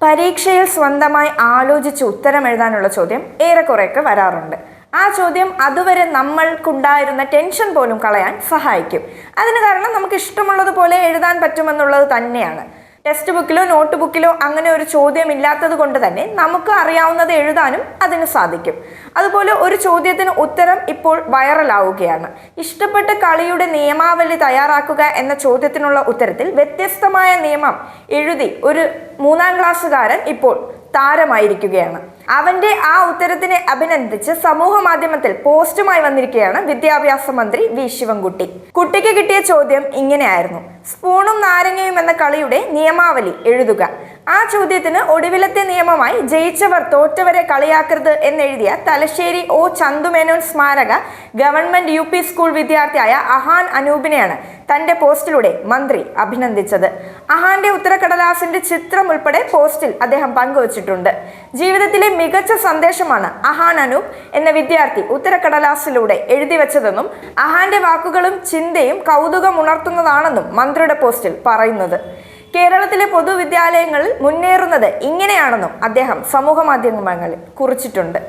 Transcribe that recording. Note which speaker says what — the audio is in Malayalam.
Speaker 1: പരീക്ഷയിൽ സ്വന്തമായി ആലോചിച്ച് ഉത്തരം എഴുതാനുള്ള ചോദ്യം ഏറെക്കുറെയൊക്കെ വരാറുണ്ട്. ആ ചോദ്യം അതുവരെ നമ്മൾക്കുണ്ടായിരുന്ന ടെൻഷൻ പോലും കളയാൻ സഹായിക്കും. അതിന് കാരണം നമുക്ക് ഇഷ്ടമുള്ളതുപോലെ എഴുതാൻ പറ്റുമെന്നുള്ളത് തന്നെയാണ്. ടെക്സ്റ്റ് ബുക്കിലോ നോട്ട് ബുക്കിലോ അങ്ങനെ ഒരു ചോദ്യം ഇല്ലാത്തത് കൊണ്ട് തന്നെ നമുക്ക് അറിയാവുന്നത് എഴുതാനും അതിന് സാധിക്കും. അതുപോലെ ഒരു ചോദ്യത്തിന് ഉത്തരം ഇപ്പോൾ വൈറലാവുകയാണ്. ഇഷ്ടപ്പെട്ട കളിയുടെ നിയമാവലി തയ്യാറാക്കുക എന്ന ചോദ്യത്തിനുള്ള ഉത്തരത്തിൽ വ്യത്യസ്തമായ നിയമം എഴുതി ഒരു 3ാം ക്ലാസ്സുകാരൻ ഇപ്പോൾ താരമായിരിക്കുകയാണ്. അവന്റെ ആ ഉത്തരത്തിനെ അഭിനന്ദിച്ച് സമൂഹ മാധ്യമത്തിൽ പോസ്റ്റുമായി വന്നിരിക്കുകയാണ് വിദ്യാഭ്യാസ മന്ത്രി വി ശിവൻകുട്ടി. കുട്ടിക്ക് കിട്ടിയ ചോദ്യം ഇങ്ങനെയായിരുന്നു: സ്പൂണും നാരങ്ങയും എന്ന കളിയുടെ നിയമാവലി എഴുതുക. ആ ചോദ്യത്തിന് ഒടുവിലത്തെ നിയമമായി ജയിച്ചവർ തോറ്റവരെ കളിയാക്കരുത് എന്നെഴുതിയ തലശ്ശേരി ഒ ചന്തുമേനോൻ സ്മാരക ഗവൺമെന്റ് UP സ്കൂൾ വിദ്യാർത്ഥിയായ അഹാൻ അനൂപിനെയാണ് തന്റെ പോസ്റ്റിലൂടെ മന്ത്രി അഭിനന്ദിച്ചത്. അഹാന്റെ ഉത്തരക്കടലാസിന്റെ ചിത്രം ഉൾപ്പെടെ പോസ്റ്റിൽ അദ്ദേഹം പങ്കുവച്ചിട്ടുണ്ട്. ജീവിതത്തിലെ മികച്ച സന്ദേശമാണ് അഹാൻ അനൂപ് എന്ന വിദ്യാർത്ഥി ഉത്തരക്കടലാസിലൂടെ എഴുതി വെച്ചതെന്നും അഹാന്റെ വാക്കുകളും ചിന്തയും കൗതുകമുണർത്തുന്നതാണെന്നും മന്ത്രിയുടെ പോസ്റ്റിൽ പറയുന്നത്. കേരളത്തിലെ പൊതുവിദ്യാലയങ്ങളിൽ മുന്നേറുന്നത് ഇങ്ങനെയാണെന്നും അദ്ദേഹം സമൂഹ മാധ്യമങ്ങളിൽ കുറിച്ചിട്ടുണ്ട്.